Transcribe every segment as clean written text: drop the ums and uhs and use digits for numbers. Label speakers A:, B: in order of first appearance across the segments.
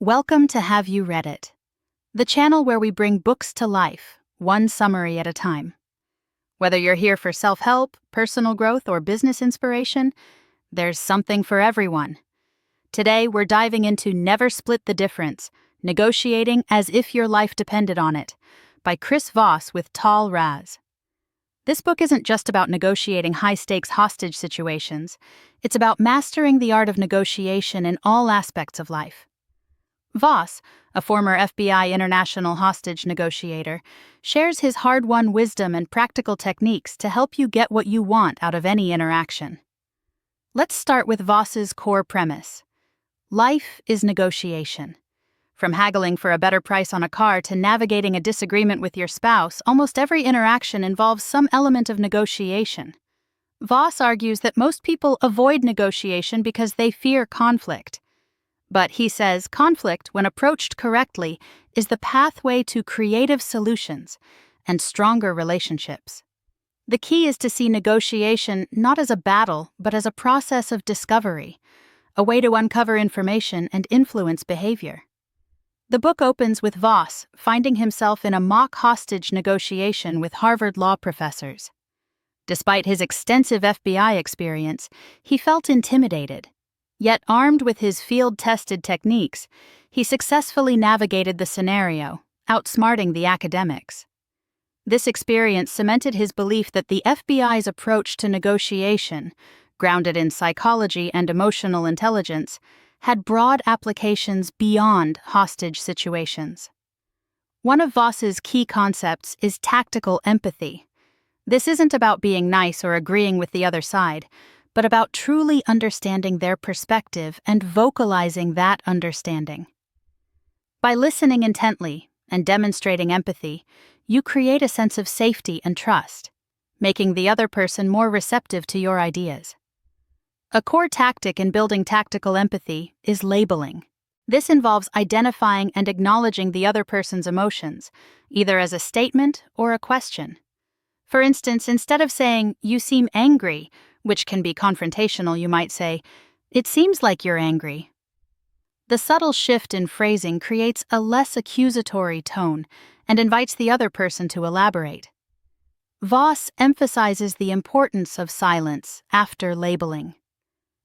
A: Welcome to Have You Read It, the channel where we bring books to life, one summary at a time. Whether you're here for self-help, personal growth, or business inspiration, there's something for everyone. Today, we're diving into Never Split the Difference, Negotiating as If Your Life Depended on It, by Chris Voss with Tal Raz. This book isn't just about negotiating high-stakes hostage situations. It's about mastering the art of negotiation in all aspects of life. Voss, a former FBI international hostage negotiator, shares his hard-won wisdom and practical techniques to help you get what you want out of any interaction. Let's start with Voss's core premise. Life is negotiation. From haggling for a better price on a car to navigating a disagreement with your spouse, almost every interaction involves some element of negotiation. Voss argues that most people avoid negotiation because they fear conflict. But he says conflict, when approached correctly, is the pathway to creative solutions and stronger relationships. The key is to see negotiation not as a battle, but as a process of discovery, a way to uncover information and influence behavior. The book opens with Voss finding himself in a mock hostage negotiation with Harvard law professors. Despite his extensive FBI experience, he felt intimidated. Yet, armed with his field-tested techniques, he successfully navigated the scenario, outsmarting the academics. This experience cemented his belief that the FBI's approach to negotiation, grounded in psychology and emotional intelligence, had broad applications beyond hostage situations. One of Voss's key concepts is tactical empathy. This isn't about being nice or agreeing with the other side, but about truly understanding their perspective and vocalizing that understanding. By listening intently and demonstrating empathy, you create a sense of safety and trust, making the other person more receptive to your ideas. A core tactic in building tactical empathy is labeling. This involves identifying and acknowledging the other person's emotions, either as a statement or a question. For instance, instead of saying, "You seem angry," which can be confrontational, you might say, "It seems like you're angry." The subtle shift in phrasing creates a less accusatory tone and invites the other person to elaborate. Voss emphasizes the importance of silence after labeling.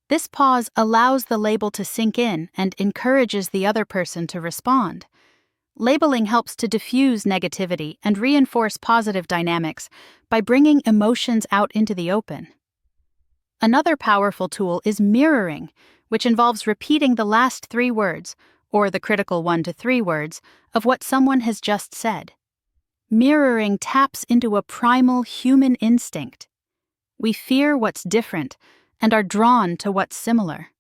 A: This pause allows the label to sink in and encourages the other person to respond. Labeling helps to diffuse negativity and reinforce positive dynamics by bringing emotions out into the open. Another powerful tool is mirroring, which involves repeating the last 3 words, or the critical 1 to 3 words, of what someone has just said. Mirroring taps into a primal human instinct. We fear what's different and are drawn to what's similar.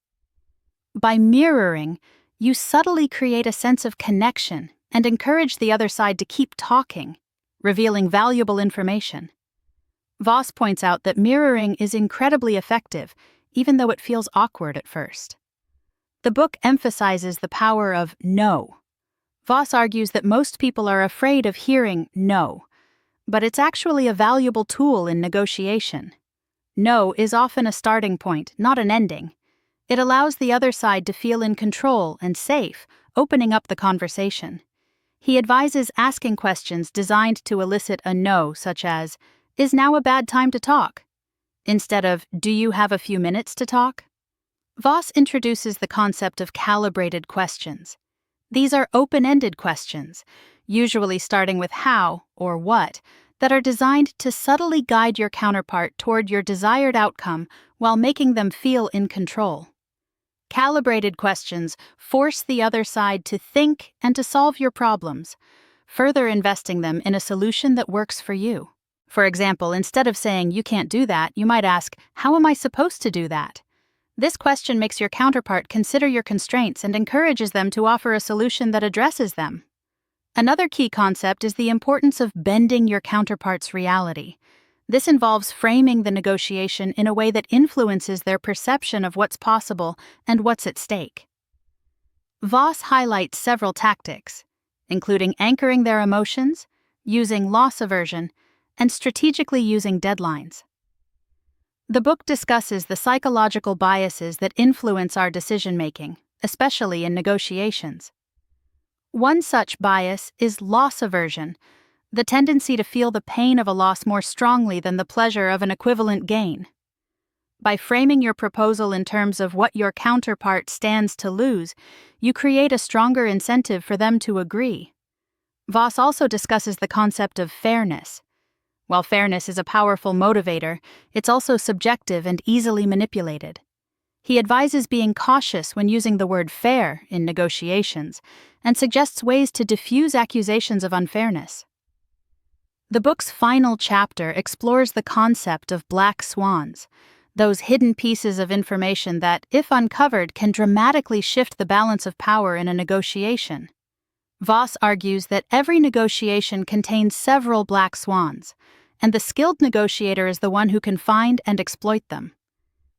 A: By mirroring, you subtly create a sense of connection and encourage the other side to keep talking, revealing valuable information. Voss points out that mirroring is incredibly effective, even though it feels awkward at first. The book emphasizes the power of no. Voss argues that most people are afraid of hearing no, but it's actually a valuable tool in negotiation. No is often a starting point, not an ending. It allows the other side to feel in control and safe, opening up the conversation. He advises asking questions designed to elicit a no, such as, "Is now a bad time to talk?" instead of, "Do you have a few minutes to talk?" Voss introduces the concept of calibrated questions. These are open-ended questions, usually starting with how or what, that are designed to subtly guide your counterpart toward your desired outcome while making them feel in control. Calibrated questions force the other side to think and to solve your problems, further investing them in a solution that works for you. For example, instead of saying, "You can't do that," you might ask, "How am I supposed to do that?" This question makes your counterpart consider your constraints and encourages them to offer a solution that addresses them. Another key concept is the importance of bending your counterpart's reality. This involves framing the negotiation in a way that influences their perception of what's possible and what's at stake. Voss highlights several tactics, including anchoring their emotions, using loss aversion, and strategically using deadlines. The book discusses the psychological biases that influence our decision-making, especially in negotiations. One such bias is loss aversion, the tendency to feel the pain of a loss more strongly than the pleasure of an equivalent gain. By framing your proposal in terms of what your counterpart stands to lose, you create a stronger incentive for them to agree. Voss also discusses the concept of fairness. While fairness is a powerful motivator, it's also subjective and easily manipulated. He advises being cautious when using the word fair in negotiations and suggests ways to diffuse accusations of unfairness. The book's final chapter explores the concept of black swans, those hidden pieces of information that, if uncovered, can dramatically shift the balance of power in a negotiation. Voss argues that every negotiation contains several black swans, and the skilled negotiator is the one who can find and exploit them.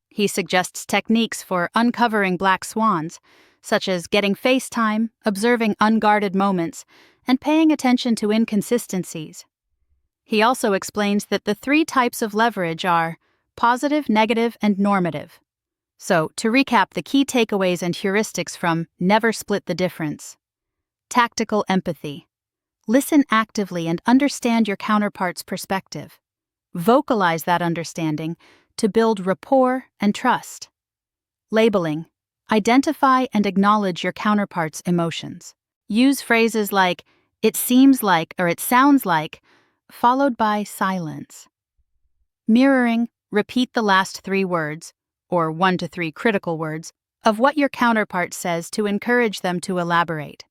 A: He suggests techniques for uncovering black swans, such as getting face time, observing unguarded moments, and paying attention to inconsistencies. He also explains that the 3 types of leverage are positive, negative, and normative. So, to recap the key takeaways and heuristics from Never Split the Difference. Tactical empathy. Listen actively and understand your counterpart's perspective. Vocalize that understanding to build rapport and trust. Labeling. Identify and acknowledge your counterpart's emotions. Use phrases like, "it seems like" or "it sounds like," followed by silence. Mirroring. Repeat the last 3 words, or 1 to 3 critical words, of what your counterpart says to encourage them to elaborate.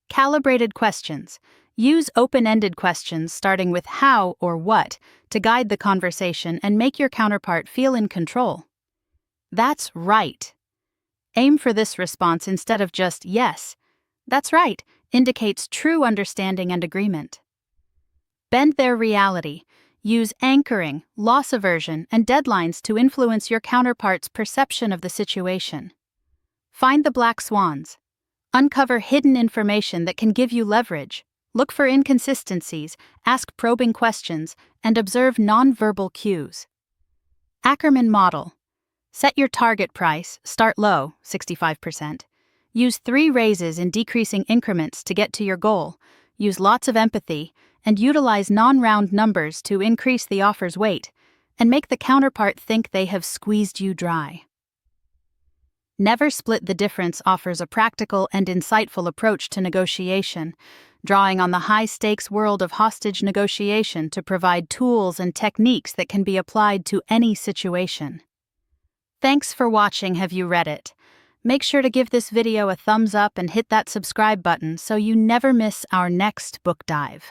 A: Calibrated questions. Use open-ended questions starting with how or what to guide the conversation and make your counterpart feel in control. That's right. Aim for this response instead of just yes. That's right indicates true understanding and agreement. Bend their reality. Use anchoring, loss aversion, and deadlines to influence your counterpart's perception of the situation. Find the black swans. Uncover hidden information that can give you leverage. Look for inconsistencies, ask probing questions, and observe nonverbal cues. Ackerman model. Set your target price, start low, 65%. Use 3 raises in decreasing increments to get to your goal. Use lots of empathy, and utilize non-round numbers to increase the offer's weight, and make the counterpart think they have squeezed you dry. Never Split the Difference offers a practical and insightful approach to negotiation, drawing on the high-stakes world of hostage negotiation to provide tools and techniques that can be applied to any situation. Thanks for watching. Have you read it? Make sure to give this video a thumbs up and hit that subscribe button so you never miss our next book dive.